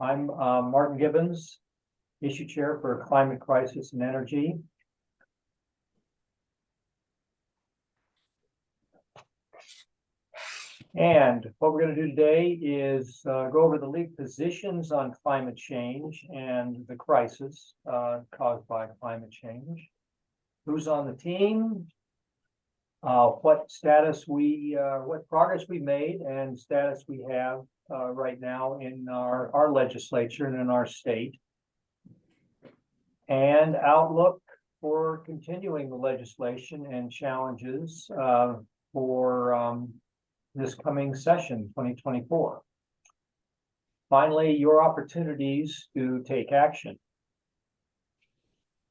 I'm Martin Gibbons, issue chair for Climate Crisis and Energy. And what we're going to do today is go over the league positions on climate change and the crisis caused by climate change. Who's on the team? What progress we made and status we have right now in our legislature and in our state. And outlook for continuing the legislation and challenges for this coming session, 2024. Finally, your opportunities to take action.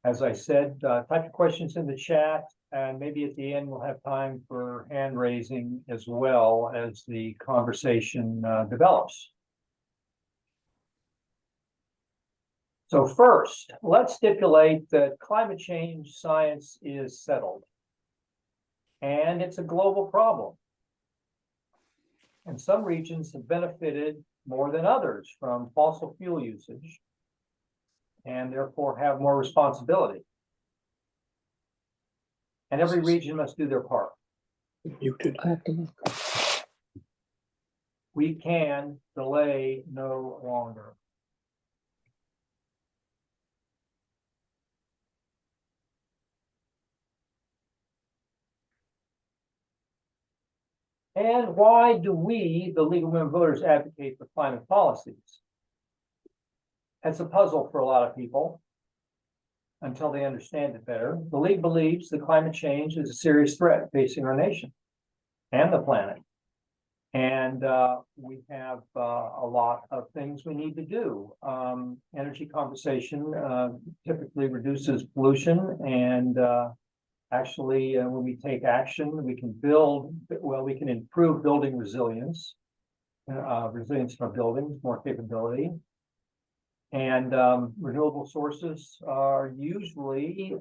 As I said, type your questions in the chat, and maybe at the end we'll have time for hand raising as well as the conversation develops. So first, let's stipulate that climate change science is settled, and it's a global problem. And some regions have benefited more than others from fossil fuel usage, and therefore have more responsibility. And every region must do their part. Muted. We can delay no longer. And why do we, the League of Women Voters, advocate for climate policies? That's a puzzle for a lot of people until they understand it better. The League believes that climate change is a serious threat facing our nation and the planet. And we have a lot of things we need to do. Energy conservation typically reduces pollution, and actually, when we take action, we can improve building resilience, resilience in our buildings, more capability. And renewable sources are usually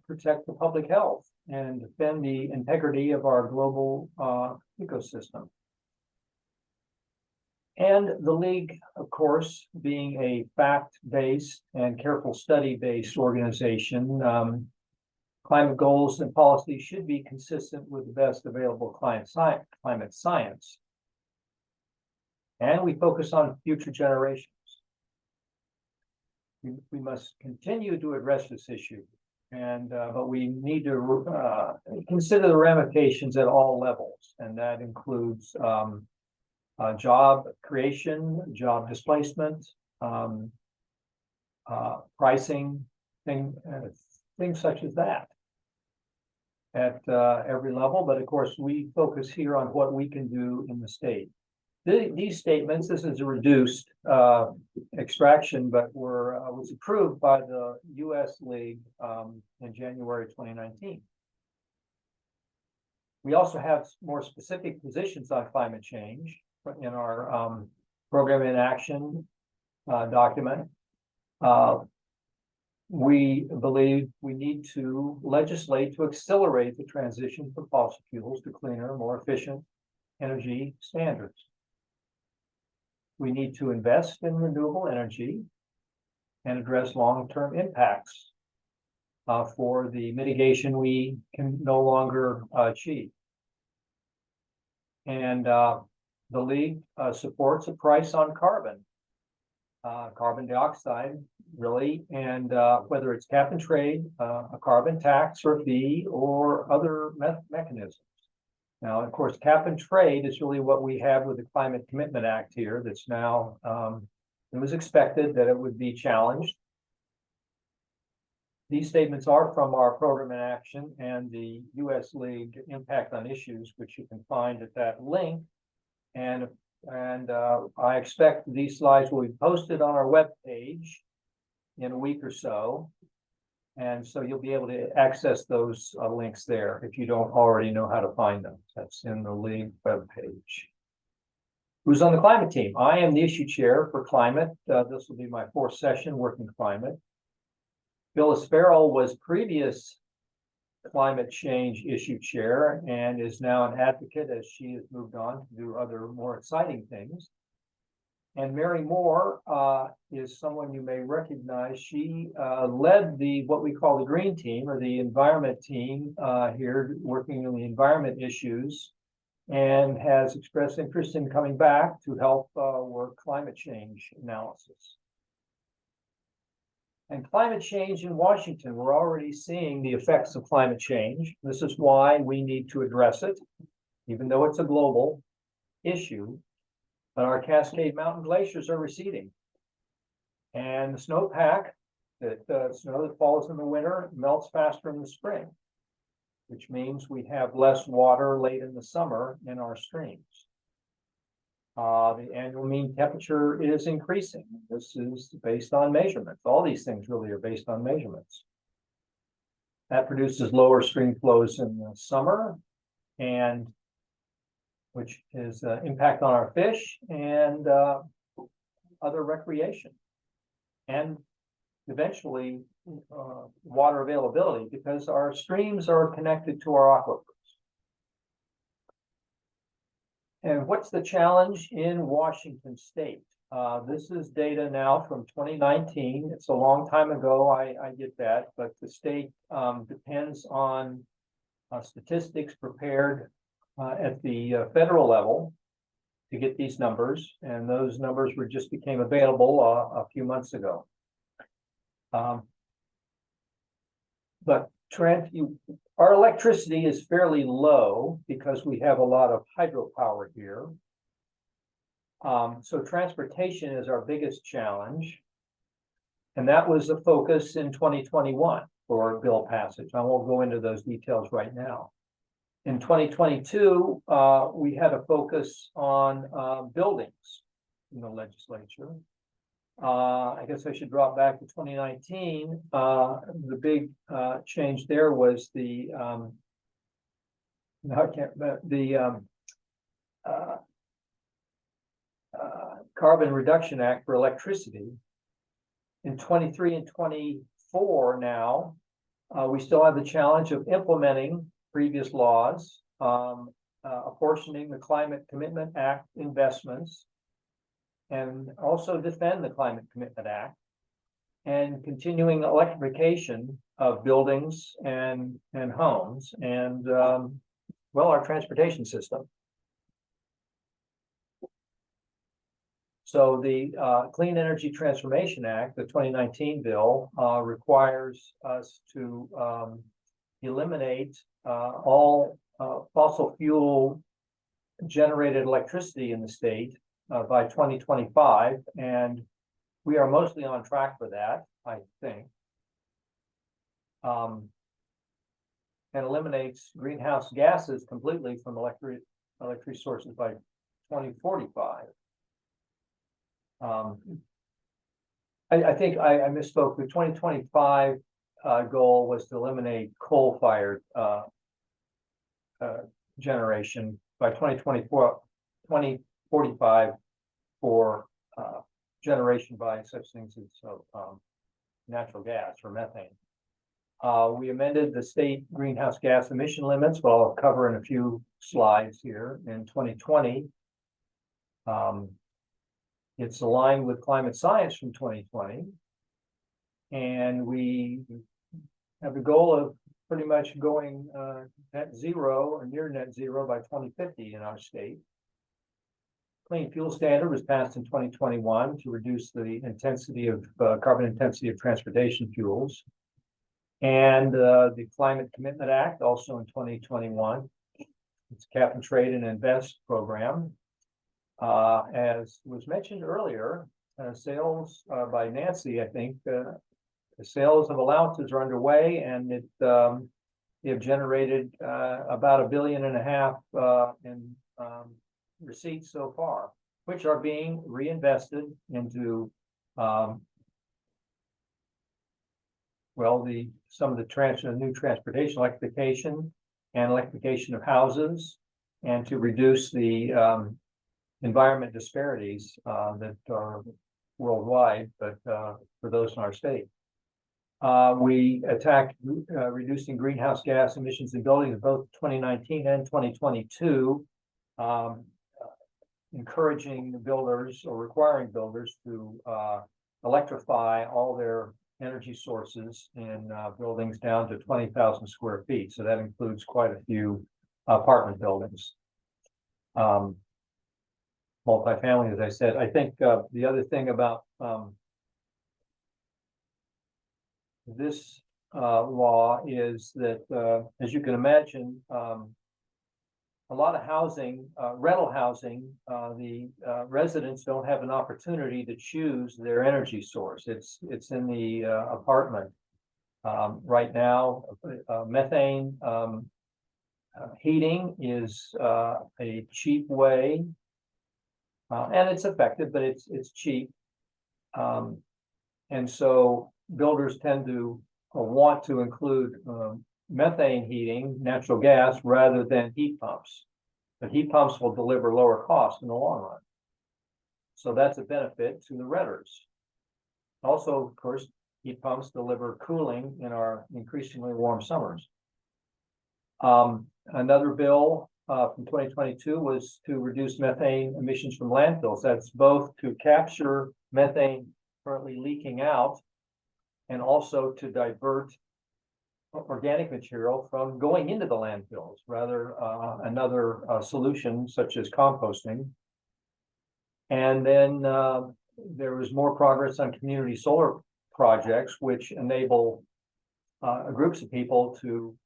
protect the public health and defend the integrity of our global ecosystem. And the League, of course, being a fact-based and careful study-based organization, climate goals and policies should be consistent with the best available climate science. And we focus on future generations. We must continue to address this issue, but we need to consider the ramifications at all levels, and that includes job creation, job displacement, pricing, things such as that at every level. But of course, we focus here on what we can do in the state. These statements, this is a reduced extraction, but was approved by the U.S. League in January 2019. We also have more specific positions on climate change in our program in action document. We believe we need to legislate to accelerate the transition from fossil fuels to cleaner, more efficient energy standards. We need to invest in renewable energy and address long-term impacts for the mitigation we can no longer achieve. And the League supports a price on carbon dioxide, really, and whether it's cap and trade, a carbon tax or fee, or other mechanisms. Now, of course, cap and trade is really what we have with the Climate Commitment Act here. That's now, it was expected that it would be challenged. These statements are from our program in action and the U.S. League Impact on Issues, which you can find at that link. And I expect these slides will be posted on our webpage in a week or so. And so you'll be able to access those links there if you don't already know how to find them. That's in the League webpage. Who's on the climate team? I am the issue chair for climate. This will be my fourth session working climate. Phyllis Farrell was previous climate change issue chair and is now an advocate as she has moved on to do other more exciting things. And Mary Moore is someone you may recognize. She led what we call the Green Team, or the environment team here, working on the environment issues, and has expressed interest in coming back to help work climate change analysis. And climate change in Washington, we're already seeing the effects of climate change. This is why we need to address it, even though it's a global issue. But our Cascade Mountain glaciers are receding. And the snowpack, snow that falls in the winter, melts faster in the spring, which means we have less water late in the summer in our streams. The annual mean temperature is increasing. This is based on measurements. All these things really are based on measurements. That produces lower stream flows in the summer, and which is impact on our fish and other recreation, and eventually water availability, because our streams are connected to our aquifers. And what's the challenge in Washington State? This is data now from 2019. It's a long time ago, I get that, but the state depends on statistics prepared at the federal level to get these numbers, and those numbers just became available a few months ago. But our electricity is fairly low because we have a lot of hydropower here. So transportation is our biggest challenge, and that was the focus in 2021 for bill passage. I won't go into those details right now. In 2022, we had a focus on buildings in the legislature. I guess I should drop back to 2019. The big change there was the Carbon Reduction Act for electricity. In 23 and 24 now, we still have the challenge of implementing previous laws, apportioning the Climate Commitment Act investments, and also defend the Climate Commitment Act, and continuing electrification of buildings and homes, and well, our transportation system. So the Clean Energy Transformation Act, the 2019 bill, requires us to eliminate all fossil fuel generated electricity in the state by 2025, and we are mostly on track for that, I think. And eliminates greenhouse gases completely from electric sources by 2045. I think I misspoke. The 2025 goal was to eliminate coal-fired generation by 2045 for generation by such things as natural gas or methane. We amended the state greenhouse gas emission limits, but I'll cover in a few slides here. In 2020, it's aligned with climate science from 2020, and we have the goal of pretty much going net zero or near net zero by 2050 in our state. Clean Fuel Standard was passed in 2021 to reduce the intensity of carbon intensity of transportation fuels. And the Climate Commitment Act, also in 2021, it's Cap and Trade and Invest program. As was mentioned earlier, sales by Nancy, I think, the sales of allowances are underway, and they have generated about $1.5 billion in receipts so far, which are being reinvested into some of the new transportation electrification and electrification of houses, and to reduce the environment disparities that are worldwide, but for those in our state. We attacked reducing greenhouse gas emissions in buildings in both 2019 and 2022. encouraging the builders or requiring builders to electrify all their energy sources in buildings down to 20,000 square feet. So that includes quite a few apartment buildings. Multifamily, as I said. I think the other thing about this law is that, as you can imagine, a lot of housing, rental housing, the residents don't have an opportunity to choose their energy source. It's in the apartment. Right now, methane heating is a cheap way, and it's effective, but it's cheap. And so builders tend to want to include methane heating, natural gas, rather than heat pumps. But heat pumps will deliver lower cost in the long run. So that's a benefit to the renters. Also, of course, heat pumps deliver cooling in our increasingly warm summers. Another bill from 2022 was to reduce methane emissions from landfills. That's both to capture methane currently leaking out and also to divert organic material from going into the landfills, rather another solution such as composting. And then there was more progress on community solar projects, which enable groups of people to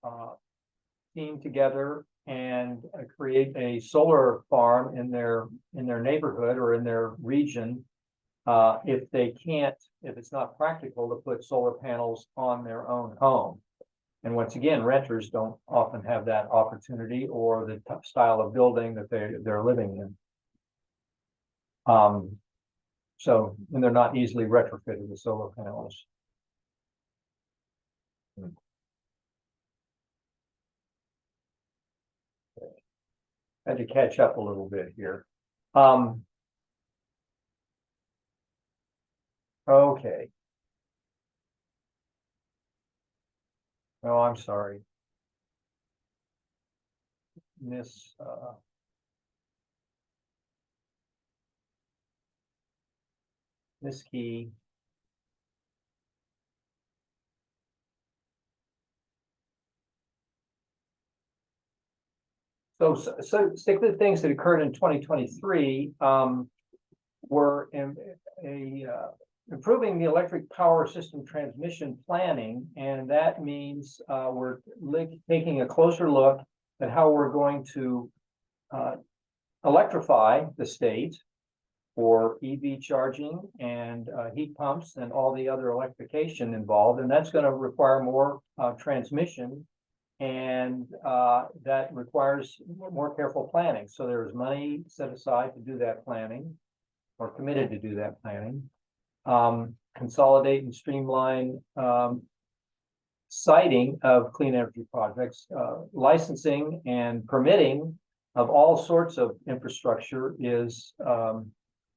team together and create a solar farm in their neighborhood or in their region. If it's not practical to put solar panels on their own home. And once again, renters don't often have that opportunity or the style of building that they're living in. So, and they're not easily retrofitted with solar panels. Had to catch up a little bit here. Okay. Oh, I'm sorry. This key. So stick to the things that occurred in 2023 were improving the electric power system transmission planning, and that means we're taking a closer look at how we're going to electrify the state for EV charging and heat pumps and all the other electrification involved, and that's going to require more transmission, and that requires more careful planning. So there's money set aside to do that planning, or committed to do that planning. Consolidate and streamline siting of clean energy projects, licensing and permitting of all sorts of infrastructure is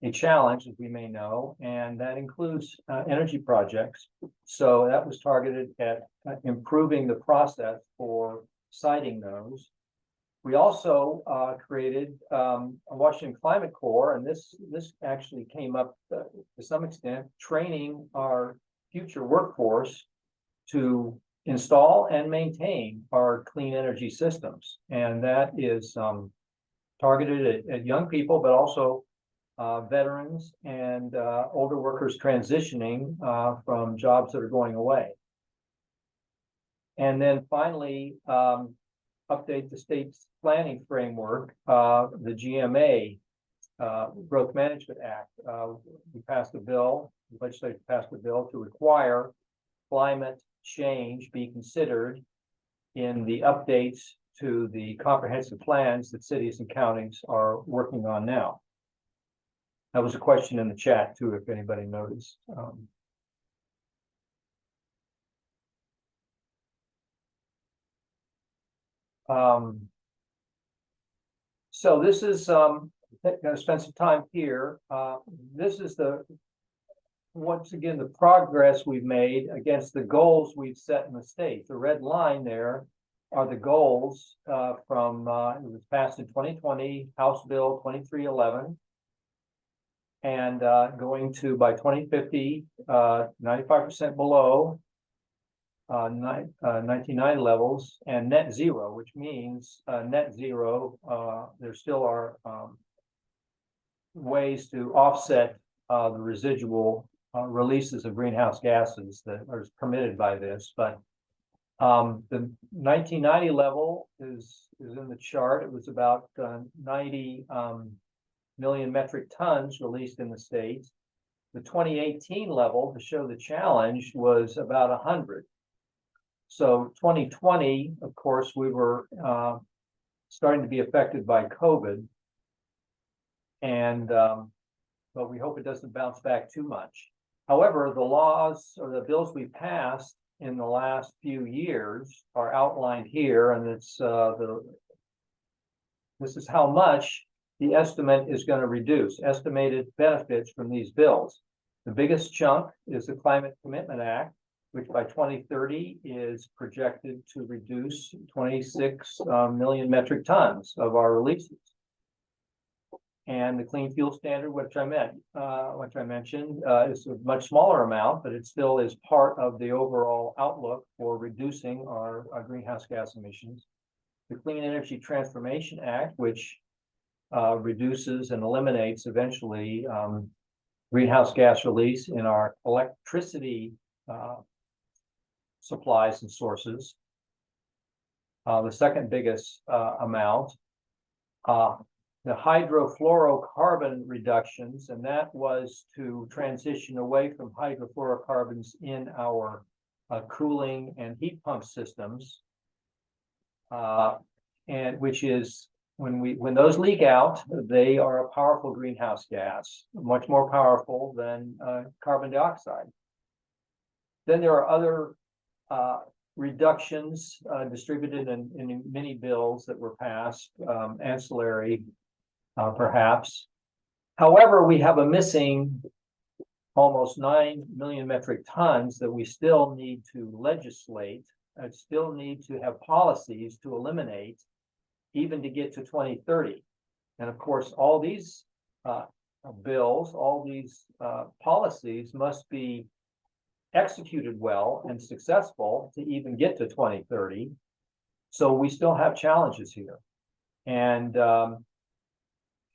a challenge, as we may know, and that includes energy projects. So that was targeted at improving the process for siting those. We also created a Washington Climate Corps, and this actually came up to some extent, training our future workforce to install and maintain our clean energy systems. And that is targeted at young people, but also veterans and older workers transitioning from jobs that are going away. And then finally, update the state's planning framework, the GMA, Growth Management Act. We passed a bill, the legislature passed a bill to require climate change be considered in the updates to the comprehensive plans that cities and counties are working on now. That was a question in the chat too, if anybody noticed. So this is going to spend some time here. This is once again the progress we've made against the goals we've set in the state. The red line there are the goals from it was passed in 2020, House Bill 2311. And going to by 2050, 95% below 1990 levels, and net zero, which means net zero. There still are ways to offset the residual releases of greenhouse gases that are permitted by this, but the 1990 level is in the chart. It was about 90 million metric tons released in the states. The 2018 level, to show the challenge, was about 100. So 2020, of course, we were starting to be affected by COVID, and but we hope it doesn't bounce back too much. However, the laws or the bills we passed in the last few years are outlined here, and it's this is how much the estimate is going to reduce, estimated benefits from these bills. The biggest chunk is the Climate Commitment Act, which by 2030 is projected to reduce 26 million metric tons of our releases. And the Clean Fuel Standard, which I mentioned, is a much smaller amount, but it still is part of the overall outlook for reducing our greenhouse gas emissions. The Clean Energy Transformation Act, which reduces and eliminates eventually greenhouse gas release in our electricity supplies and sources. The second biggest amount. The hydrofluorocarbon reductions, and that was to transition away from hydrofluorocarbons in our cooling and heat pump systems, and which is when those leak out, they are a powerful greenhouse gas, much more powerful than carbon dioxide. Then there are other reductions distributed in many bills that were passed, ancillary. Perhaps. However, we have a missing almost 9 million metric tons that we still need to legislate, and still need to have policies to eliminate, even to get to 2030. And of course, all these bills, all these policies must be executed well and successful to even get to 2030. So we still have challenges here. And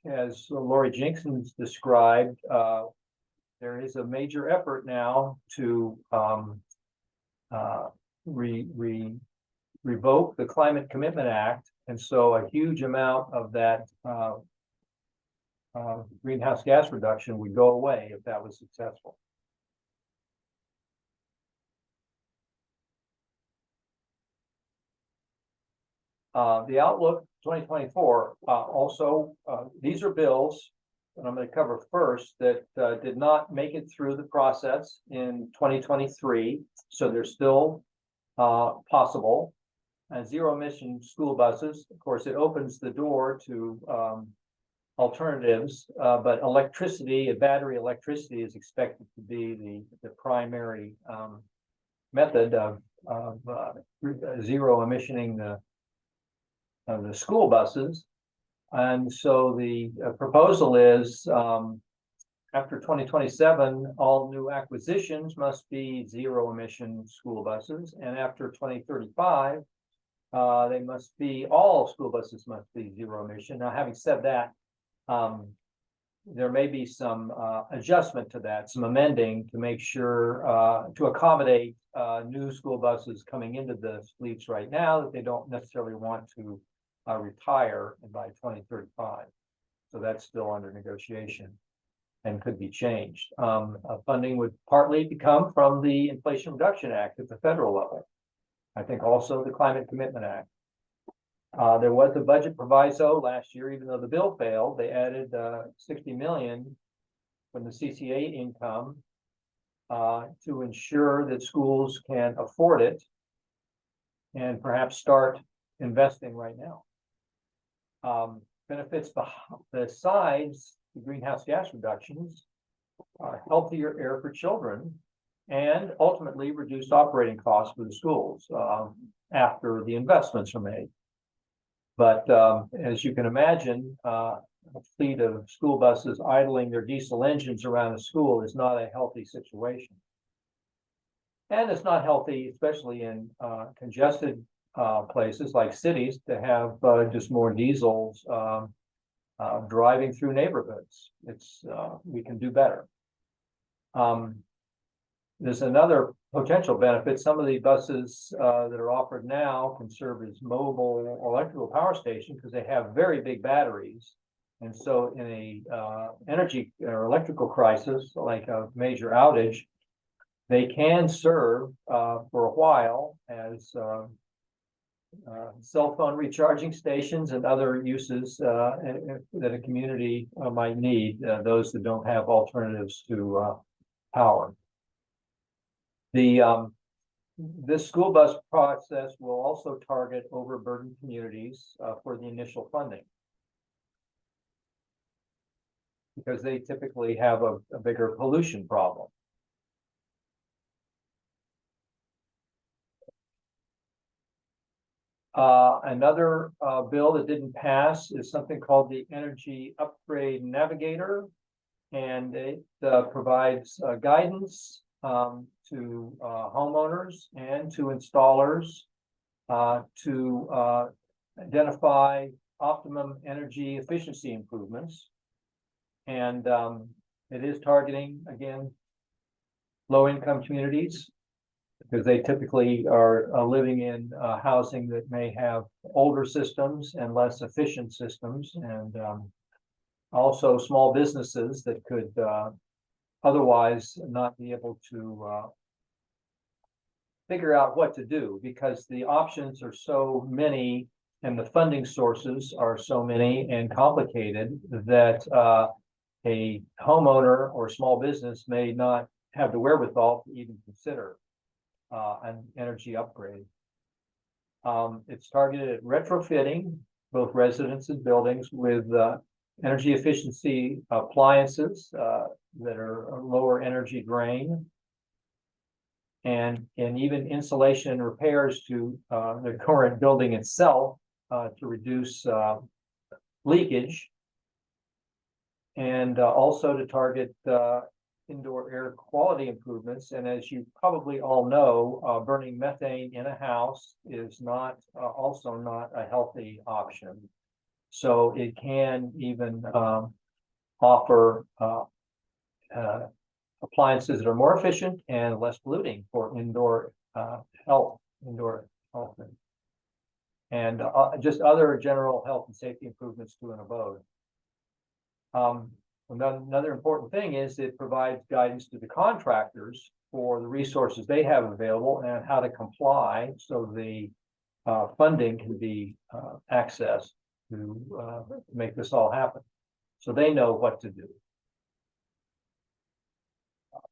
as Lori Jenkins described, there is a major effort now to revoke the Climate Commitment Act, and so a huge amount of that greenhouse gas reduction would go away if that was successful. The outlook 2024 also, these are bills that I'm going to cover first that did not make it through the process in 2023, so they're still possible. Zero emission school buses, of course, it opens the door to alternatives, but electricity, battery electricity, is expected to be the primary method of zero emissioning the school buses. And so the proposal is after 2027, all new acquisitions must be zero emission school buses, and after 2035, all school buses must be zero emission. Now, having said that, there may be some adjustment to that, some amending to make sure to accommodate new school buses coming into the fleets right now that they don't necessarily want to retire by 2035. So that's still under negotiation and could be changed. Funding would partly come from the Inflation Reduction Act at the federal level. I think also the Climate Commitment Act. There was a budget proviso last year, even though the bill failed. They added 60 million from the CCA income to ensure that schools can afford it and perhaps start investing right now. Benefits besides the greenhouse gas reductions are healthier air for children and ultimately reduced operating costs for the schools. after the investments are made. But as you can imagine, a fleet of school buses idling their diesel engines around a school is not a healthy situation. And it's not healthy, especially in congested places like cities, to have just more diesels driving through neighborhoods. We can do better. There's another potential benefit. Some of the buses that are offered now can serve as mobile electrical power stations because they have very big batteries. And so in a energy or electrical crisis, like a major outage, they can serve for a while as cell phone recharging stations and other uses that a community might need, those that don't have alternatives to power. This school bus process will also target overburdened communities for the initial funding, because they typically have a bigger pollution problem. Another bill that didn't pass is something called the Energy Upgrade Navigator, and it provides guidance to homeowners and to installers to identify optimum energy efficiency improvements. And it is targeting, again, low-income communities, because they typically are living in housing that may have older systems and less efficient systems, and also small businesses that could otherwise not be able to figure out what to do, because the options are so many and the funding sources are so many and complicated that a homeowner or small business may not have the wherewithal to even consider an energy upgrade. It's targeted at retrofitting both residents and buildings with energy efficiency appliances that are lower energy drain, and even insulation and repairs to the current building itself to reduce leakage, and also to target indoor air quality improvements. And as you probably all know, burning methane in a house is not also not a healthy option. So it can even offer appliances that are more efficient and less polluting for indoor health, and just other general health and safety improvements to an abode. Another important thing is it provides guidance to the contractors for the resources they have available and how to comply, so the funding can be accessed to make this all happen, so they know what to do.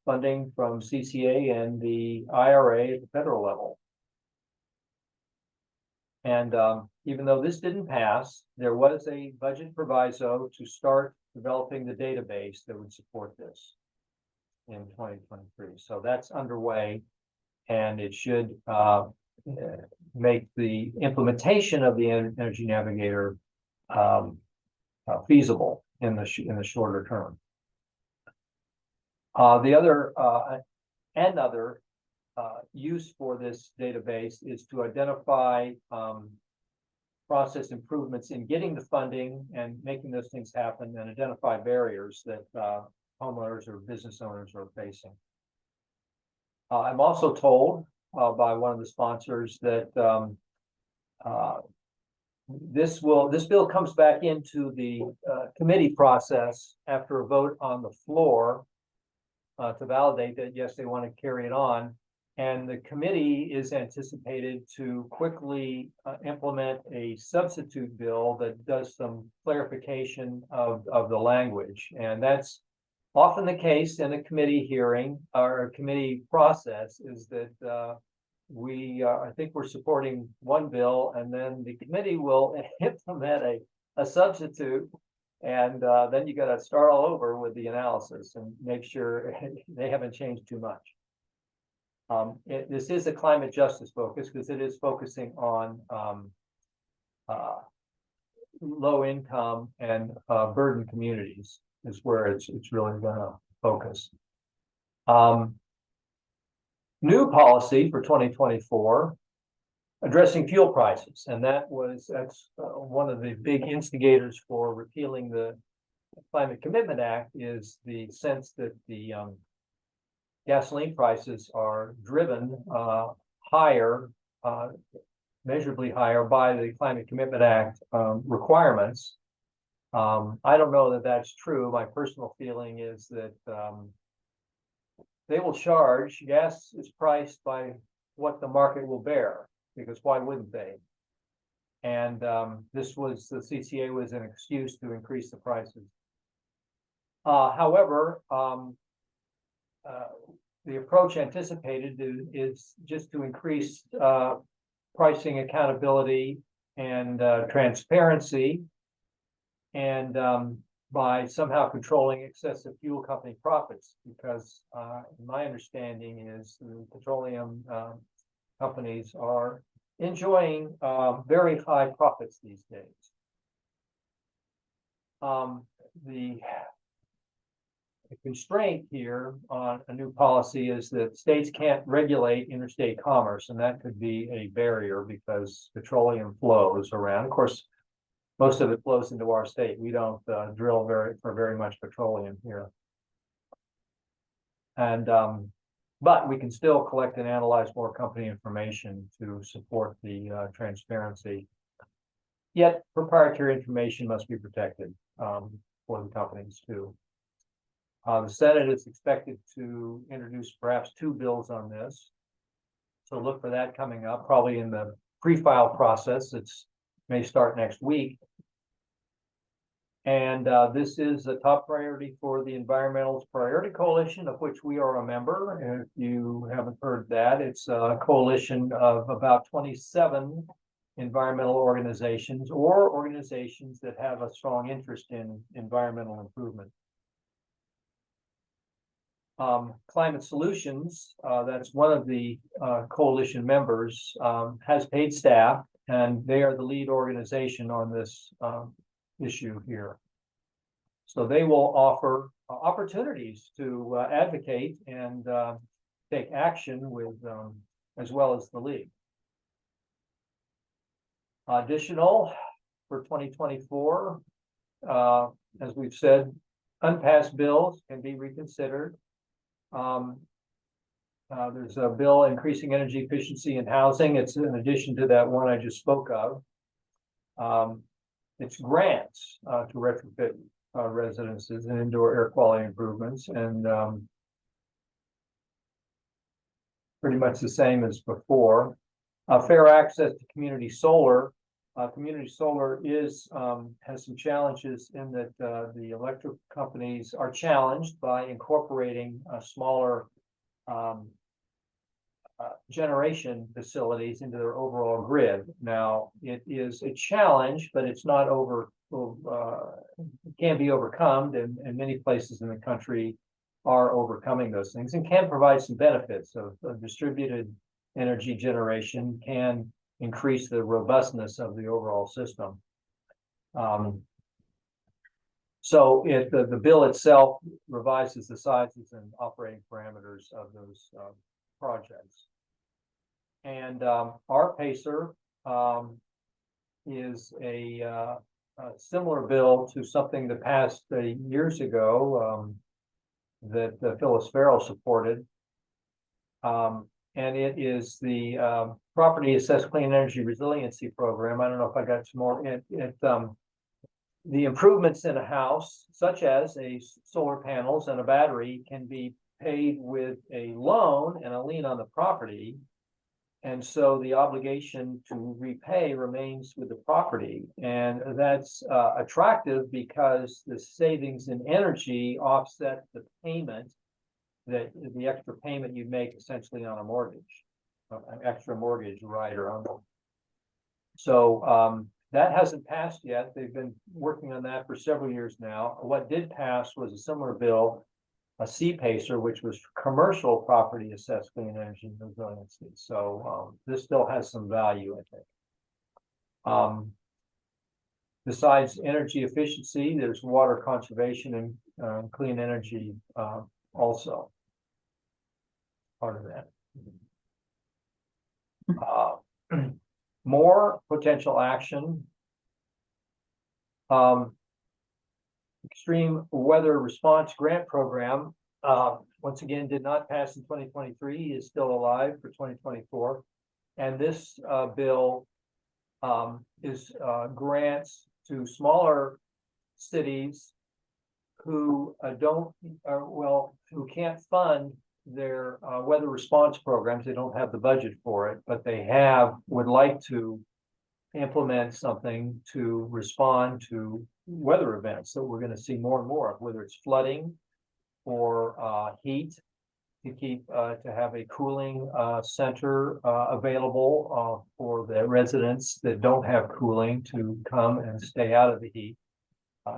Funding from CCA and the IRA at the federal level. And even though this didn't pass, there was a budget proviso to start developing the database that would support this in 2023. So that's underway, and it should make the implementation of the Energy Navigator feasible in the shorter term. The other another use for this database is to identify process improvements in getting the funding and making those things happen, and identify barriers that homeowners or business owners are facing. I'm also told by one of the sponsors that this bill comes back into the committee process after a vote on the floor to validate that, yes, they want to carry it on. And the committee is anticipated to quickly implement a substitute bill that does some clarification of the language. And that's often the case in a committee hearing or a committee process, is that I think we're supporting one bill, and then the committee will implement a substitute. And then you got to start all over with the analysis and make sure they haven't changed too much. This is a climate justice focus because it is focusing on low income and burdened communities is where it's really going to focus. New policy for 2024, addressing fuel prices, and that's one of the big instigators for repealing the Climate Commitment Act is the sense that the gasoline prices are driven higher, measurably higher by the Climate Commitment Act requirements. I don't know that that's true. My personal feeling is that they will charge, gas is priced by what the market will bear, because why wouldn't they? And the CCA was an excuse to increase the prices. However, the approach anticipated is just to increase pricing accountability and transparency, and by somehow controlling excessive fuel company profits, because my understanding is the petroleum companies are enjoying very high profits these days. The constraint here on a new policy is that states can't regulate interstate commerce, and that could be a barrier because petroleum flows around. Of course, most of it flows into our state. We don't drill for very much petroleum here. And but we can still collect and analyze more company information to support the transparency. Yet proprietary information must be protected for the companies too. The Senate is expected to introduce perhaps 2 bills on this. So look for that coming up, probably in the pre-file process. It may start next week. And this is a top priority for the Environmental Priority Coalition, of which we are a member. And if you haven't heard that, it's a coalition of about 27 environmental organizations or organizations that have a strong interest in environmental improvement. Climate Solutions, that's one of the coalition members, has paid staff, and they are the lead organization on this issue here. So they will offer opportunities to advocate and take action with, as well as the league. Additional for 2024, as we've said, unpassed bills can be reconsidered. There's a bill increasing energy efficiency in housing. It's in addition to that one I just spoke of. It's grants to retrofit residences and indoor air quality improvements, and pretty much the same as before. Fair access to community solar. Community solar has some challenges in that the electric companies are challenged by incorporating smaller generation facilities into their overall grid. Now, it is a challenge, but it's not it can be overcome, and many places in the country are overcoming those things and can provide some benefits of distributed energy generation, can increase the robustness of the overall system. So the bill itself revises the sizes and operating parameters of those projects. And our PACER is a similar bill to something that passed years ago that Phyllis Farrell supported. And it is the Property Assessed Clean Energy Resiliency Program. I don't know if I got some more. The improvements in a house, such as solar panels and a battery, can be paid with a loan and a lien on the property. And so the obligation to repay remains with the property. And that's attractive because the savings in energy offset the payment, the extra payment you make essentially on a mortgage, an extra mortgage rider on them. So that hasn't passed yet. They've been working on that for several years now. What did pass was a similar bill a CPACER, which was commercial property assessed clean energy resiliency. So this still has some value, I think. Besides energy efficiency, there's water conservation and clean energy also part of that. More potential action. Extreme weather response grant program, once again, did not pass in 2023, is still alive for 2024. And this bill is grants to smaller cities who who can't fund their weather response programs. They don't have the budget for it, but they would like to implement something to respond to weather events that we're going to see more and more of, whether it's flooding or heat, to have a cooling center available for the residents that don't have cooling to come and stay out of the heat.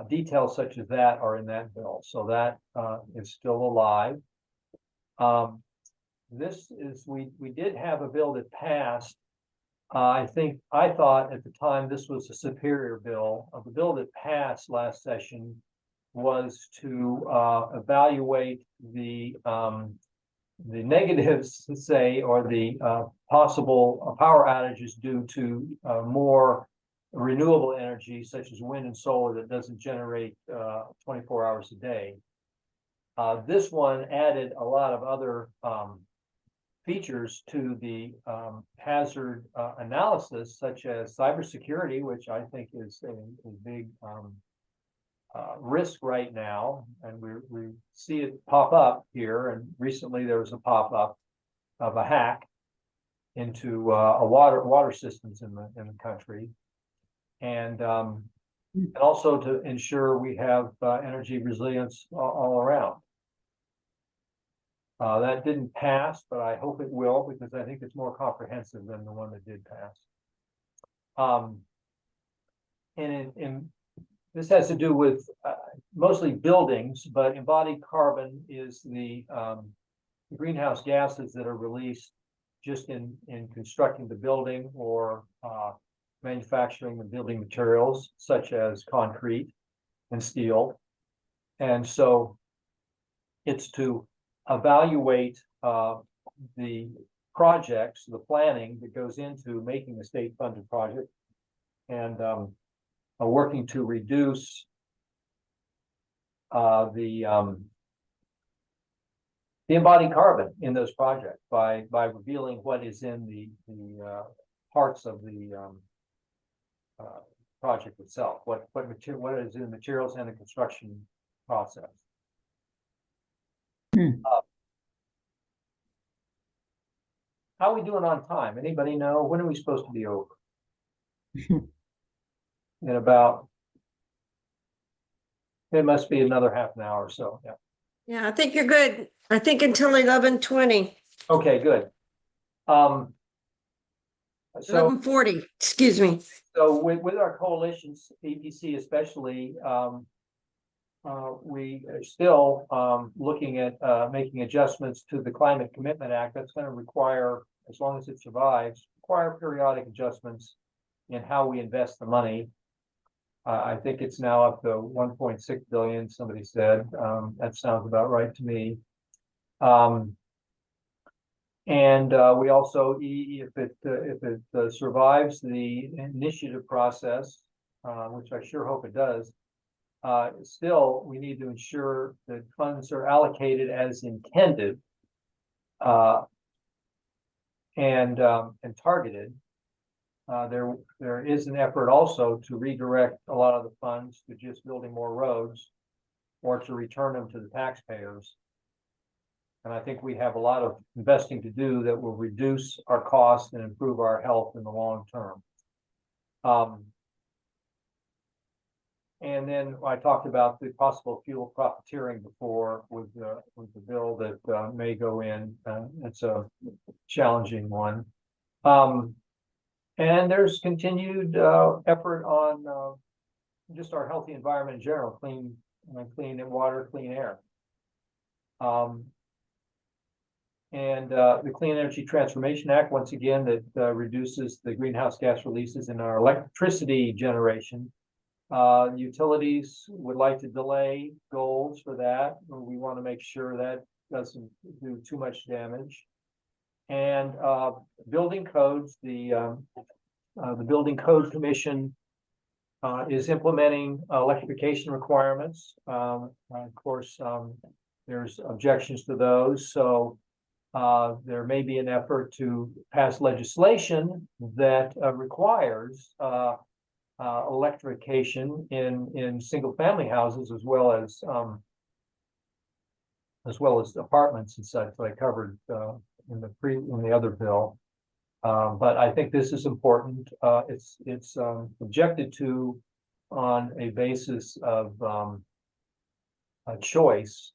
Details such as that are in that bill, so that is still alive. We did have a bill that passed. I thought at the time this was a superior bill. The bill that passed last session was to evaluate the negatives, say, or the possible power outages due to more renewable energy, such as wind and solar, that doesn't generate 24 hours a day. This one added a lot of other features to the hazard analysis, such as cybersecurity, which I think is a big risk right now, and we see it pop up here. And recently there was a pop up of a hack into water systems in the country, and also to ensure we have energy resilience all around. That didn't pass, but I hope it will, because I think it's more comprehensive than the one that did pass. And this has to do with mostly buildings, but embodied carbon is the greenhouse gases that are released just in constructing the building or manufacturing the building materials, such as concrete and steel. And so it's to evaluate the projects, the planning that goes into making a state-funded project, and working to reduce the embodied carbon in those projects by revealing what is in the parts of the project itself, what is in the materials and the construction process. How are we doing on time? Anybody know? When are we supposed to be over? In about, it must be another half an hour or so. Yeah. Yeah, I think you're good. I think until 11:20. Okay, good. So 11:40, excuse me. So with our coalitions, EPC especially, we are still looking at making adjustments to the Climate Commitment Act. That's going to require, as long as it survives, require periodic adjustments in how we invest the money. I think it's now up to 1.6 billion, somebody said. That sounds about right to me. And we also, if it survives the initiative process, which I sure hope it does, still we need to ensure that funds are allocated as intended and targeted. There is an effort also to redirect a lot of the funds to just building more roads or to return them to the taxpayers. And I think we have a lot of investing to do that will reduce our costs and improve our health in the long term. And then I talked about the possible fuel profiteering before with the bill that may go in. It's a challenging one. And there's continued effort on just our healthy environment in general, clean water, clean air. And the Clean Energy Transformation Act, once again, that reduces the greenhouse gas releases in our electricity generation. Utilities would like to delay goals for that. We want to make sure that doesn't do too much damage. And building codes, the Building Code Commission is implementing electrification requirements. Of course, there's objections to those, so there may be an effort to pass legislation that requires electrification in single-family houses as well as apartments and such that I covered in the other bill. But I think this is important. It's objected to on a basis of a choice,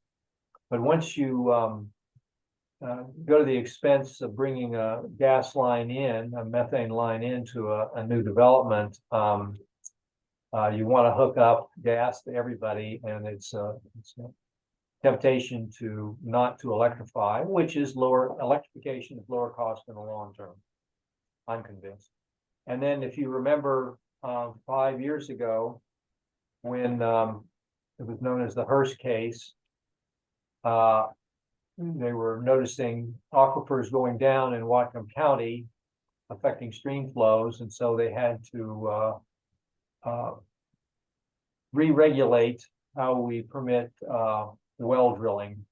but once you go to the expense of bringing a gas line in, a methane line into a new development, you want to hook up gas to everybody, and it's a temptation not to electrify, which is electrification is lower cost in the long term. I'm convinced. And then if you remember 5 years ago, when it was known as the Hearst case, they were noticing aquifers going down in Whatcom County, affecting stream flows, and so they had to re-regulate how we permit well drilling.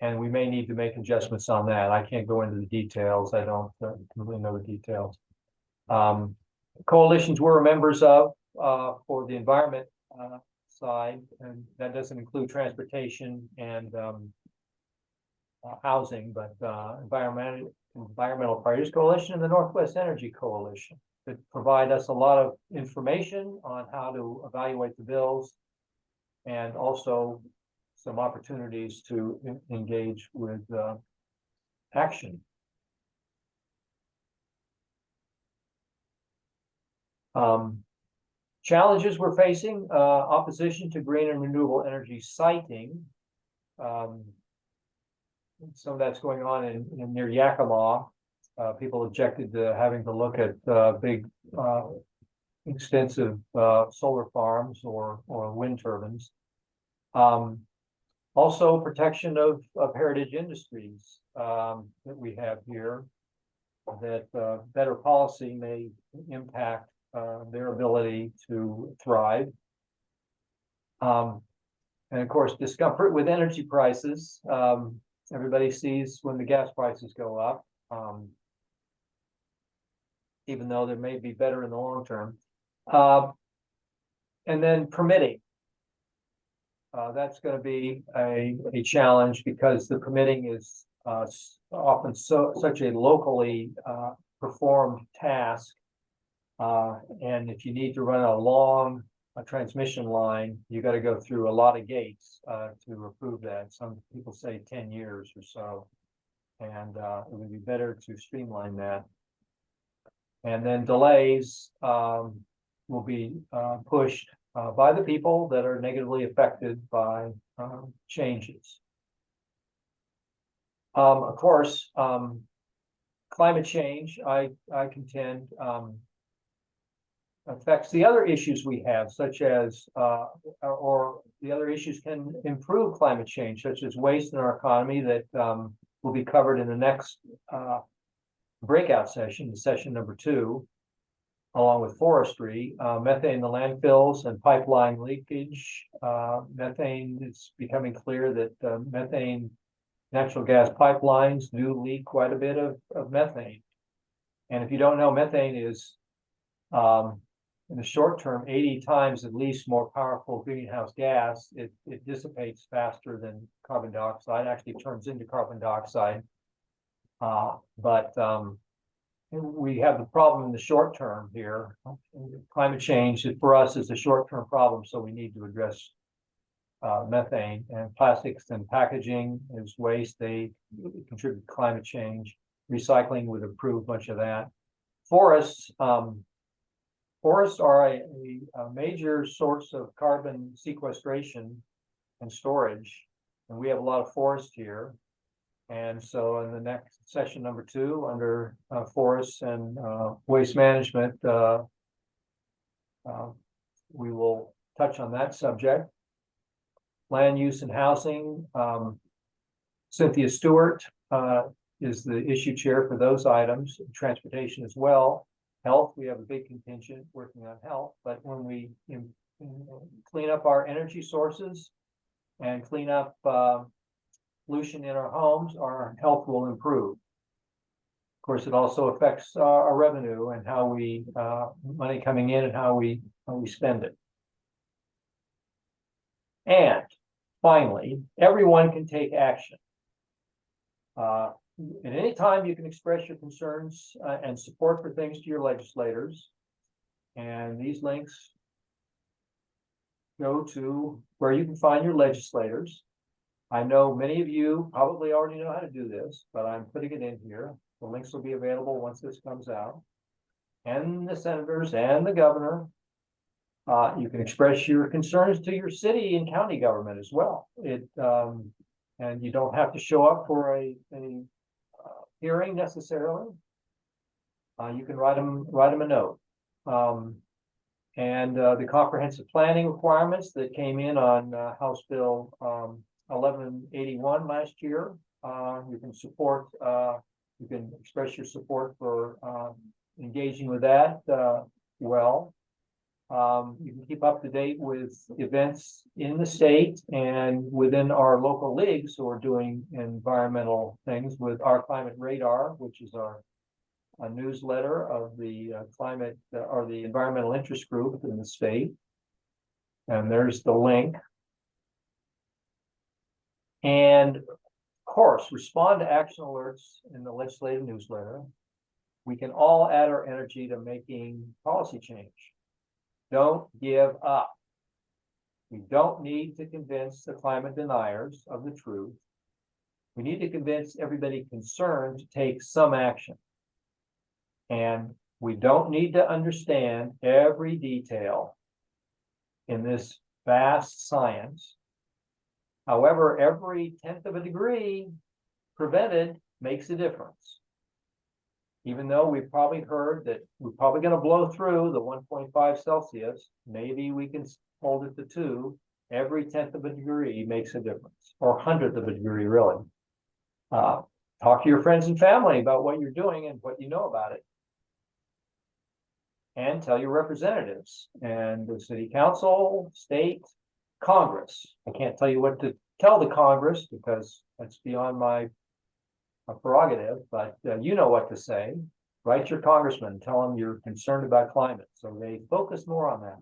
And we may need to make adjustments on that. I can't go into the details. I don't really know the details. Coalitions we're members of for the environment side, and that doesn't include transportation and housing, but Environmental Parties Coalition and the Northwest Energy Coalition that provide us a lot of information on how to evaluate the bills, and also some opportunities to engage with action. Challenges we're facing: opposition to green and renewable energy siting. Some of that's going on in near Yakima. People objected to having to look at big, extensive solar farms or wind turbines. Also, protection of heritage industries that we have here, that better policy may impact their ability to thrive. And of course, discomfort with energy prices. Everybody sees when the gas prices go up, even though they may be better in the long term. And then permitting. That's going to be a challenge because the permitting is often such a locally performed task. And if you need to run a transmission line, you got to go through a lot of gates to approve that. Some people say 10 years or so, and it would be better to streamline that. And then delays will be pushed by the people that are negatively affected by changes. Of course, climate change, I contend, affects the other issues we have, such as, or the other issues can improve climate change, such as waste in our economy that will be covered in the next breakout session, session number 2, along with forestry, methane in the landfills and pipeline leakage. Methane, it's becoming clear that methane natural gas pipelines do leak quite a bit of methane. And if you don't know, methane is in the short term 80 times at least more powerful greenhouse gas. It dissipates faster than carbon dioxide, actually turns into carbon dioxide. But we have the problem in the short term here. Climate change for us is a short-term problem, so we need to address methane. And plastics and packaging is waste. They contribute to climate change. Recycling would improve much of that. Forests are a major source of carbon sequestration and storage. And we have a lot of forest here. And so in the next session number 2, under forests and waste management, we will touch on that subject. Land use and housing, Cynthia Stewart is the issue chair for those items, transportation as well. Health, we have a big contingent working on health, but when we clean up our energy sources and clean up pollution in our homes, our health will improve. Of course, it also affects our revenue and how we money coming in and how we spend it. And finally, everyone can take action. At any time, you can express your concerns and support for things to your legislators. And these links go to where you can find your legislators. I know many of you probably already know how to do this, but I'm putting it in here. The links will be available once this comes out. And the senators and the governor. You can express your concerns to your city and county government as well. And you don't have to show up for a hearing necessarily. You can write them a note. And the comprehensive planning requirements that came in on House Bill 1181 last year. You can support. You can express your support for engaging with that well. You can keep up to date with events in the state and within our local leagues who are doing environmental things with our Climate Radar, which is a newsletter of the climate or the environmental interest group in the state. And there's the link. And of course, respond to action alerts in the legislative newsletter. We can all add our energy to making policy change. Don't give up. We don't need to convince the climate deniers of the truth. We need to convince everybody concerned to take some action. And we don't need to understand every detail in this vast science. However, every 1/10 of a degree prevented makes a difference. Even though we've probably heard that we're probably going to blow through the 1.5 Celsius, maybe we can hold it to 2. Every 1/10 of a degree makes a difference, or 100th of a degree, really. Talk to your friends and family about what you're doing and what you know about it. And tell your representatives and the city council, state, Congress. I can't tell you what to tell the Congress because that's beyond my prerogative, but you know what to say. Write your congressman, tell them you're concerned about climate, so they focus more on that.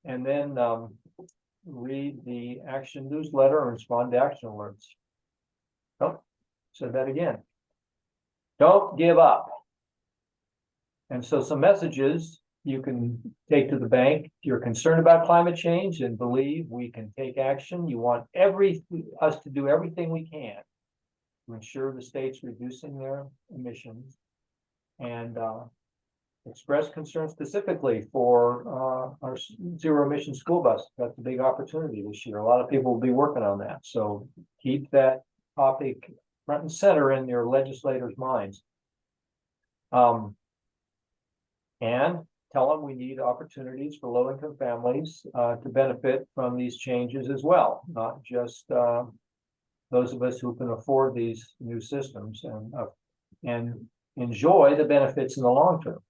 And then read the action newsletter and respond to action alerts. Oh, said that again. Don't give up. And so some messages you can take to the bank. You're concerned about climate change and believe we can take action. You want us to do everything we can to ensure the state's reducing their emissions, and express concern specifically for our zero emission school bus. That's a big opportunity this year. A lot of people will be working on that. So keep that topic front and center in your legislators' minds. And tell them we need opportunities for low-income families to benefit from these changes as well, not just those of us who can afford these new systems and enjoy the benefits in the long term.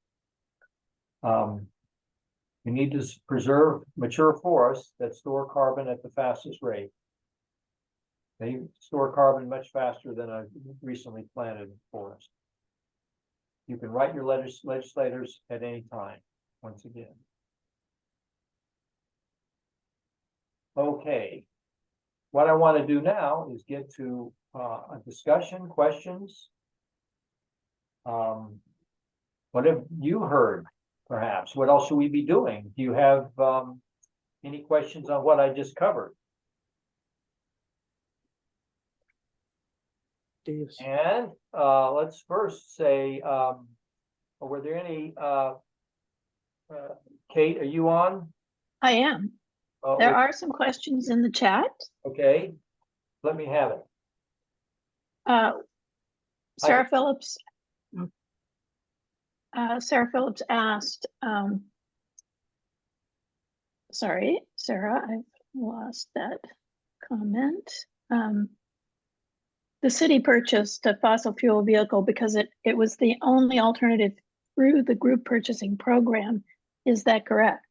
We need to preserve mature forests that store carbon at the fastest rate. They store carbon much faster than a recently planted forest. You can write your legislators at any time, once again. Okay. What I want to do now is get to a discussion, questions. What have you heard, perhaps? What else should we be doing? Do you have any questions on what I just covered? Yes. And let's first say, were there any, Kate, are you on? I am. There are some questions in the chat. Okay. let me have it. Sarah Phillips. Sarah Phillips asked, sorry, Sarah, I've lost that comment. The city purchased a fossil fuel vehicle because it was the only alternative through the group purchasing program. Is that correct?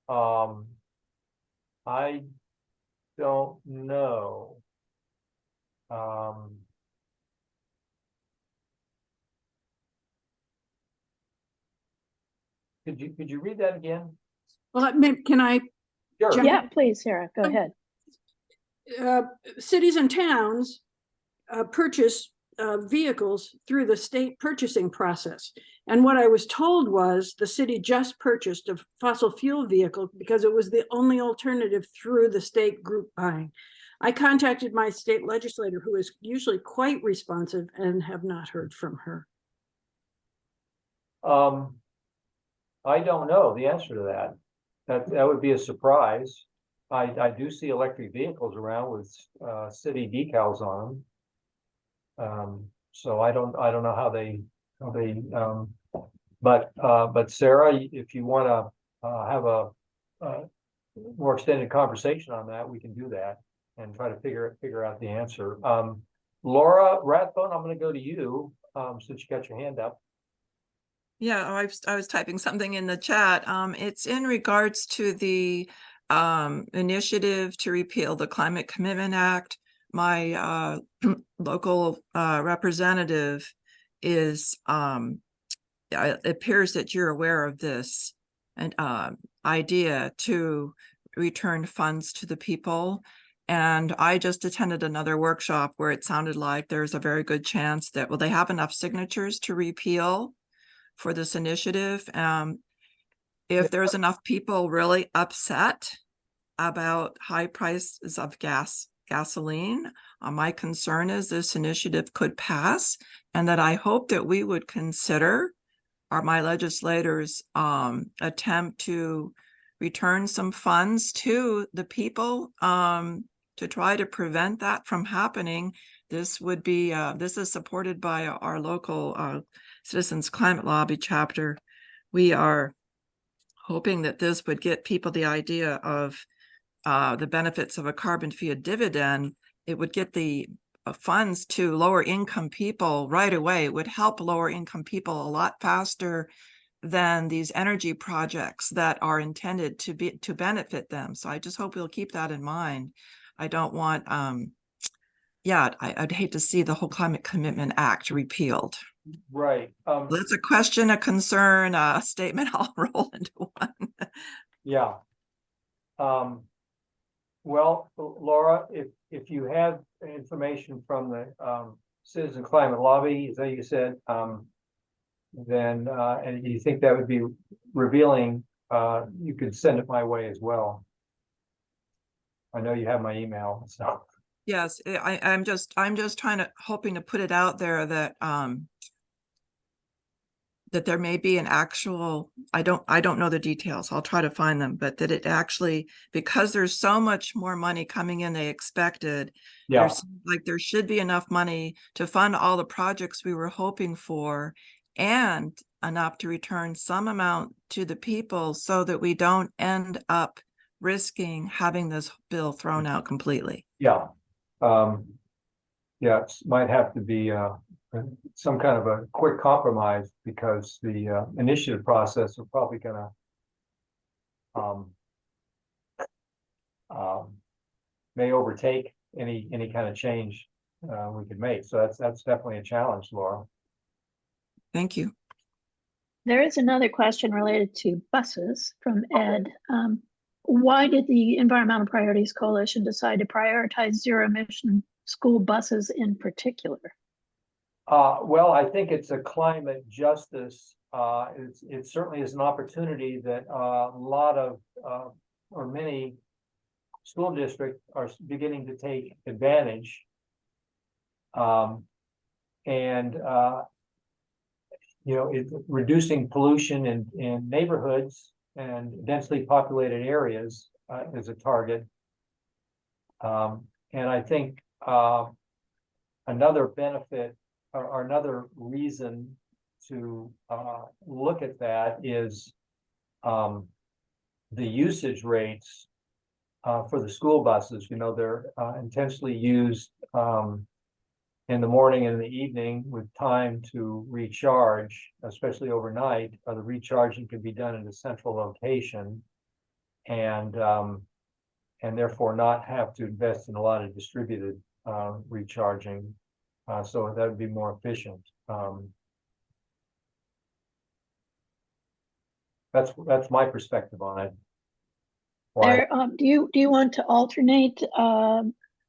I don't know. Could you read that again? Well, can I? Sure. Jump- Yeah, please, Sarah, go ahead. Cities and towns purchase vehicles through the state purchasing process. And what I was told was the city just purchased a fossil fuel vehicle because it was the only alternative through the state group buying. I contacted my state legislator, who is usually quite responsive, and have not heard from her. I don't know the answer to that. That would be a surprise. I do see electric vehicles around with city decals on them. So I don't know how they but Sarah, if you want to have a more extended conversation on that, we can do that and try to figure out the answer. Laura Rathbone, I'm going to go to you since you got your hand up. Yeah, I was typing something in the chat. It's in regards to the initiative to repeal the Climate Commitment Act. My local representative is, it appears that you're aware of this and idea to return funds to the people. And I just attended another workshop where it sounded like there's a very good chance that, well, they have enough signatures to repeal for this initiative. If there's enough people really upset about high prices of gasoline, my concern is this initiative could pass, and that I hope that we would consider, or my legislators attempt to return some funds to the people to try to prevent that from happening. This would be, this is supported by our local Citizens Climate Lobby chapter. We are hoping that this would get people the idea of the benefits of a carbon fee dividend. It would get the funds to lower income people right away. It would help lower income people a lot faster than these energy projects that are intended to benefit them. So I just hope we'll keep that in mind. I don't want, I'd hate to see the whole Climate Commitment Act repealed. Right. That's a question, a concern, a statement, all roll into one. Yeah. Well, Laura, if you have information from the Citizen Climate Lobby, as you said, then and you think that would be revealing, you could send it my way as well. I know you have my email, so. Yes, I'm just hoping to put it out there that that there may be an actual, I don't know the details, I'll try to find them, but that it actually, because there's so much more money coming in than they expected, Yeah. there's like there should be enough money to fund all the projects we were hoping for, and enough to return some amount to the people so that we don't end up risking having this bill thrown out completely. Yeah. Yeah, it might have to be some kind of a quick compromise, because the initiative process are probably gonna may overtake any kind of change we could make. So that's definitely a challenge, Laura. Thank you. There is another question related to buses from Ed. Why did the Environmental Priorities Coalition decide to prioritize zero emission school buses in particular? Well, I think it's a climate justice. It certainly is an opportunity that a lot of or many school districts are beginning to take advantage. You know, reducing pollution in neighborhoods and densely populated areas is a target. And I think, another benefit or another reason to, look at that is, the usage rates, for the school buses. You know, they're, intensely used, in the morning and in the evening with time to recharge, especially overnight. The recharging can be done in a central location. And therefore not have to invest in a lot of distributed, recharging. So that would be more efficient. That's my perspective on it. Why? There, do you want to alternate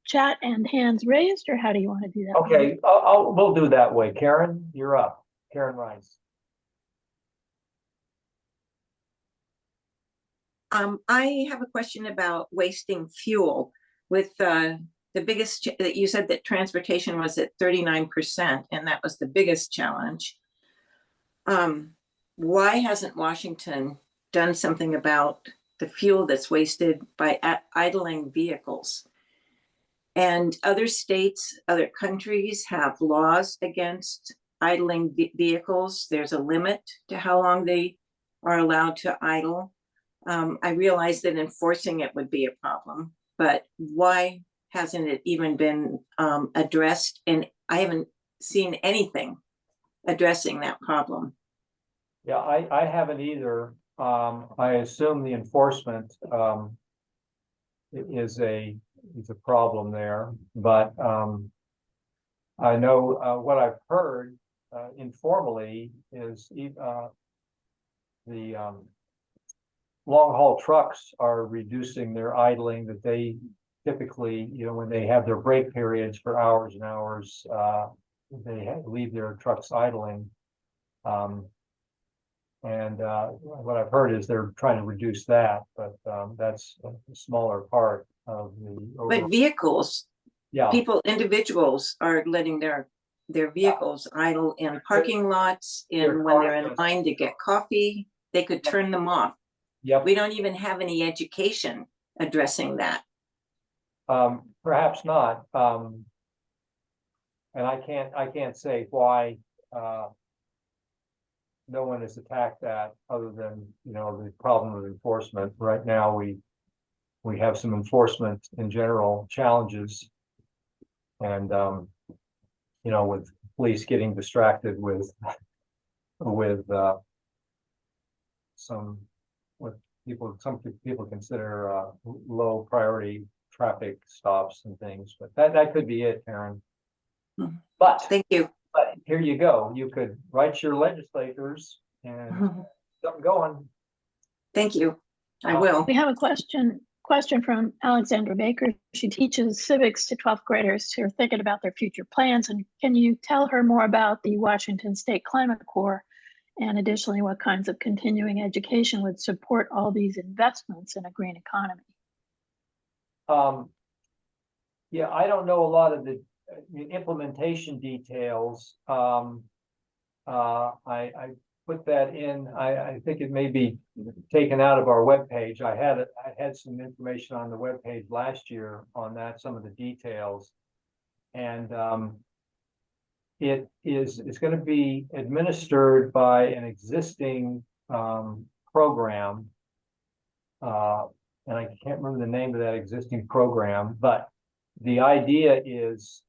chat and hands raised, or how do you want to do that? Okay, we'll do that way. Karen, you're up. Karen Rice. I have a question about wasting fuel with the biggest, that you said that transportation was at 39%, and that was the biggest challenge. Why hasn't Washington done something about the fuel that's wasted by idling vehicles? And other states, other countries have laws against idling vehicles. There's a limit to how long they are allowed to idle. I realize that enforcing it would be a problem, but why hasn't it even been addressed? And I haven't seen anything addressing that problem. Yeah, I haven't either. I assume the enforcement, is a problem there, but, I know, what I've heard, informally is, the, long haul trucks are reducing their idling, that they typically, you know, when they have their break periods for hours and hours, they leave their trucks idling. What I've heard is they're trying to reduce that, but, that's a smaller part of the overall. But vehicles, Yeah, people, individuals are letting their vehicles idle in parking lots, Their when they're in cars. line to get coffee, they could turn them off. yep. We don't even have any education addressing that. Perhaps not. And I can't say why, no one has attacked that other than, you know, the problem of enforcement. Right now, we have some enforcement in general challenges. And, you know, with police getting distracted with some people consider, low priority traffic stops and things, but that could be it, Karen. Hmm. But Thank you. here you go. You could write your legislators and something going. Thank you. I will. We have a question from Alexandra Baker. She teaches civics to 12th graders who are thinking about their future plans. And can you tell her more about the Washington State Climate Corps? And additionally, what kinds of continuing education would support all these investments in a green economy? Yeah, I don't know a lot of the implementation details. I put that in. I think it may be taken out of our webpage. I had some information on the webpage last year on that, some of the details. And it's going to be administered by an existing program. And I can't remember the name of that existing program, but the idea is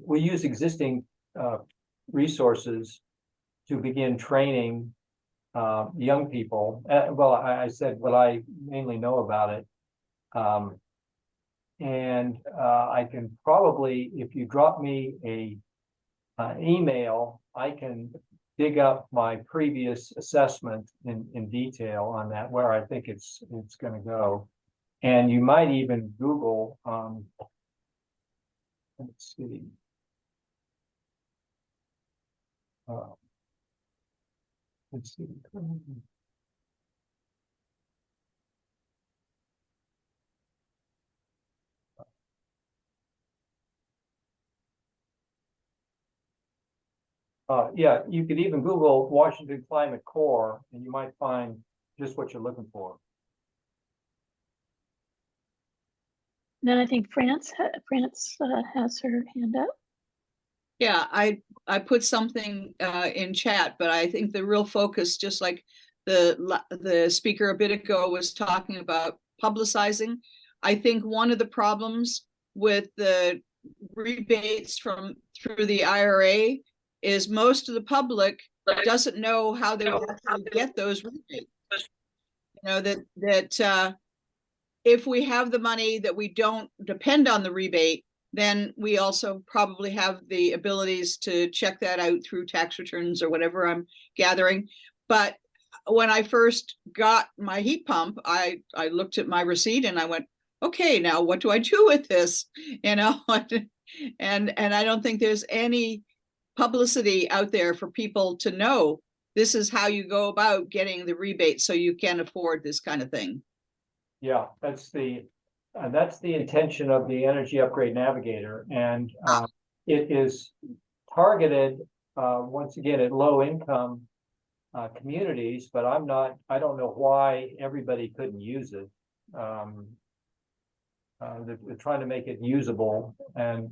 we use existing resources to begin training young people. Well, I said what I mainly know about it. And I can probably, if you drop me an email, I can dig up my previous assessment in detail on that, where I think it's going to go. And you might even Google, let's see. Let's see. Yeah, you could even Google Washington Climate Corps and you might find just what you're looking for. Then I think France has her hand up. Yeah, I put something in chat, but I think the real focus, just like the speaker a bit ago was talking about publicizing. I think one of the problems with the rebates through the IRA is most of the public doesn't know how they will actually get those rebates. You know, that if we have the money that we don't depend on the rebate, then we also probably have the abilities to check that out through tax returns or whatever I'm gathering. But when I first got my heat pump, I looked at my receipt and I went, okay, now what do I do with this? You know, and I don't think there's any publicity out there for people to know this is how you go about getting the rebate so you can afford this kind of thing. Yeah, that's the intention of the Energy Upgrade Navigator, and it is targeted once again at low income communities, but I don't know why everybody couldn't use it. They're trying to make it usable and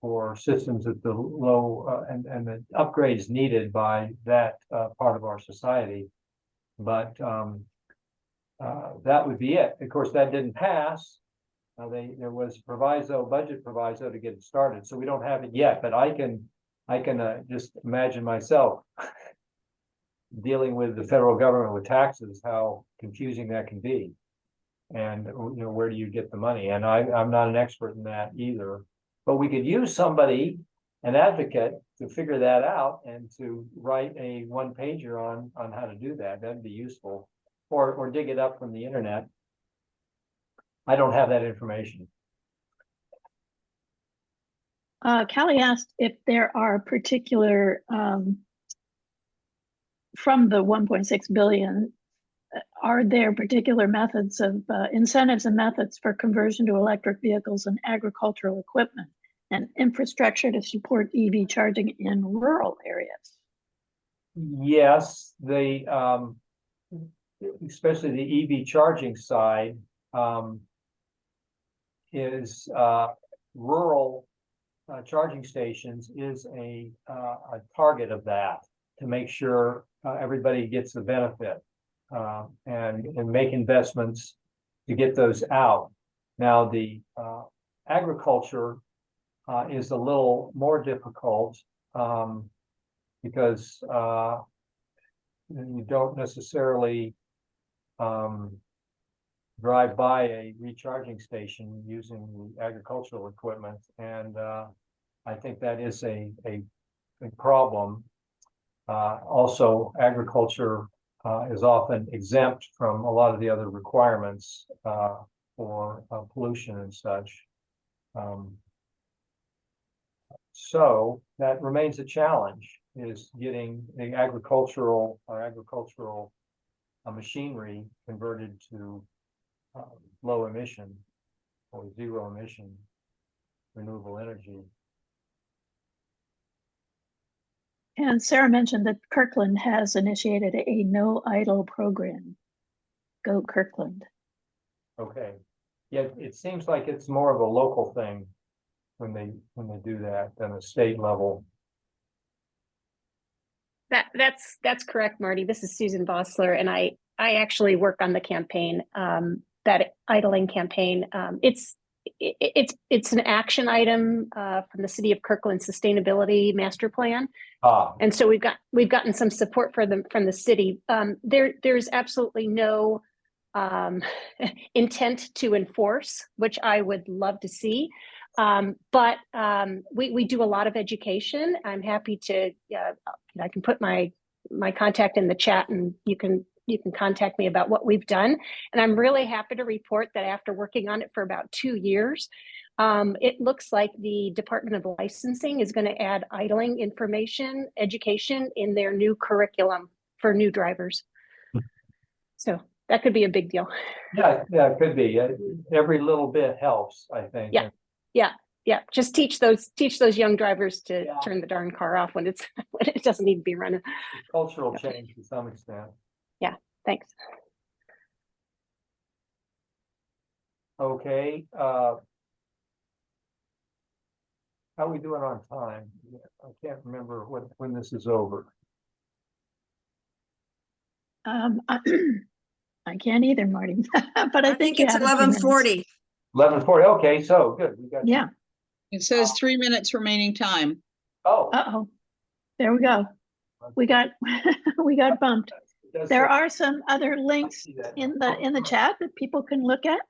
for systems at the low and the upgrades needed by that part of our society. But that would be it. Of course, that didn't pass. There was budget proviso to get it started, so we don't have it yet. But I can just imagine myself dealing with the federal government with taxes, how confusing that can be. And where do you get the money? And I'm not an expert in that either. But we could use somebody, an advocate, to figure that out and to write a one-pager on how to do that. That'd be useful. Or dig it up from the internet. I don't have that information. Callie asked if there are particular, from the 1.6 billion, are there particular methods of incentives and methods for conversion to electric vehicles and agricultural equipment and infrastructure to support EV charging in rural areas? Yes, especially the EV charging side is rural charging stations is a target of that, to make sure everybody gets the benefit and make investments to get those out. Now the agriculture is a little more difficult because you don't necessarily drive by a recharging station using the agricultural equipment, and I think that is a problem. Also, agriculture is often exempt from a lot of the other requirements for pollution and such. So that remains a challenge, is getting the agricultural machinery converted to low emission or zero emission renewable energy. And Sarah mentioned that Kirkland has initiated a no idle program. Go Kirkland. Okay. Yeah, it seems like it's more of a local thing when they do that than a state level. That's correct, Marty. This is Susan Vossler, and I actually work on the campaign, that idling campaign. It's an action item from the City of Kirkland Sustainability Master Plan, and so we've gotten some support from the city. There's absolutely no intent to enforce, which I would love to see. But we do a lot of education. I'm happy to, I can put my contact in the chat, and you can contact me about what we've done. And I'm really happy to report that after working on it for about 2 years, it looks like the Department of Licensing is going to add idling information, education in their new curriculum for new drivers. So that could be a big deal. Yeah, it could be. Every little bit helps, I think. Yeah. Just teach those young drivers to turn the darn car off when it doesn't need to be running. Cultural change to some extent. Yeah, thanks. Okay, how we doing on time? I can't remember when this is over. I can't either, Marty, but I I think you it's have a few minutes. 11:40. 11:40, okay, so good, we got. Yeah. It says 3 minutes remaining time. Oh. Uh-oh. There we go. We got, we got bumped. It does There say- are some other links see that in the chat that people can look at.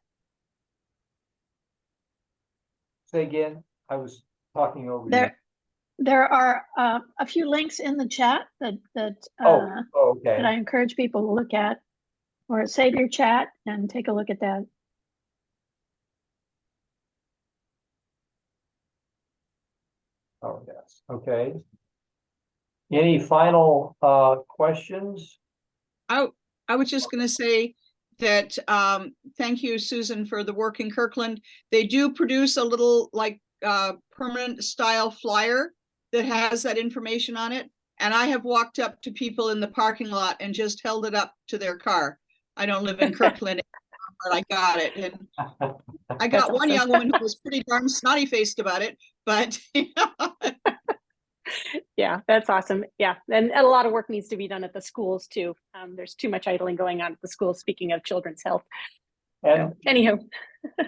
Say again, I was talking over you. There are a few links in the chat that Oh, okay. that I encourage people to look at, or save your chat and take a look at that. Oh, yes, okay. Any final questions? I was just gonna say that, thank you, Susan, for the work in Kirkland. They do produce a little like permanent style flyer that has that information on it. And I have walked up to people in the parking lot and just held it up to their car. I don't live in Kirkland, but I got it. And I got That's one awesome. young woman who was pretty darn snotty faced about it, but you know, Yeah, that's awesome. Yeah, and a lot of work needs to be done at the schools too. There's too much idling going on at the schools, speaking of children's health. And Anywho.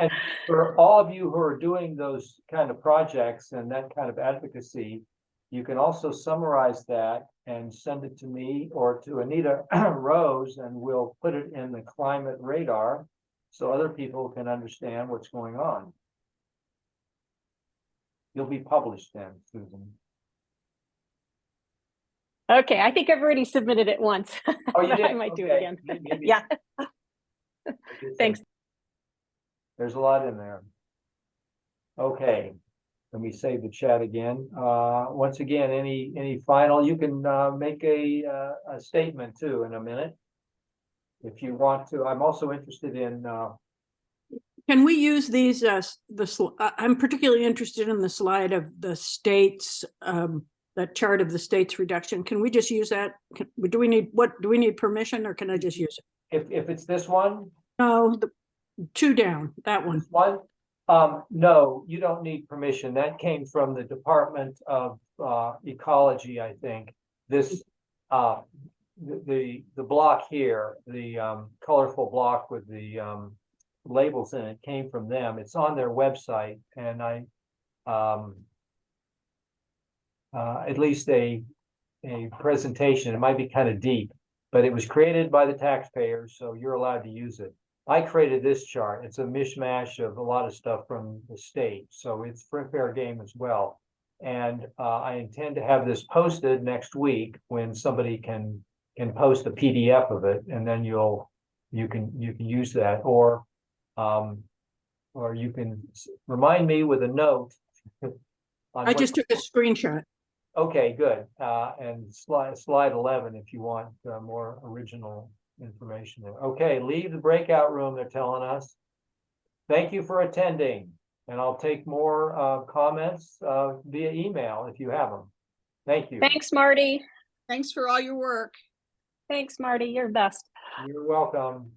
And for all of you who are doing those kind of projects and that kind of advocacy, you can also summarize that and send it to me or to Anita Rose, and we'll put it in the climate radar so other people can understand what's going on. You'll be published then, Susan. Okay, I think I've already submitted it once. Oh, you but did? I might do it Okay. again. Maybe- Yeah, thanks. There's a lot in there. Okay, let me save the chat again. Once again, any final, you can make a statement too in a minute. If you want to, I'm also interested in Can we use these, I'm particularly interested in the slide of the states, that chart of the states reduction. Can we just use that? Do we need permission, or can I just use it? if it's this one, No, the two down, that one. this one, no, you don't need permission. That came from the Department of Ecology, I think. This the block here, the colorful block with the labels in it, came from them. It's on their website, and I at least a presentation. It might be kind of deep, but it was created by the taxpayers, so you're allowed to use it. I created this chart. It's a mishmash of a lot of stuff from the state, so it's fair game as well. And I intend to have this posted next week when somebody can post a PDF of it, and then you can use that, or you can remind me with a note. I just took a screenshot. Okay, good. And slide 11 if you want more original information there. Okay, leave the breakout room, they're telling us. Thank you for attending, and I'll take more comments via email if you have them. Thank you. Thanks, Marty. thanks for all your work. Thanks, Marty. You're the best. You're welcome.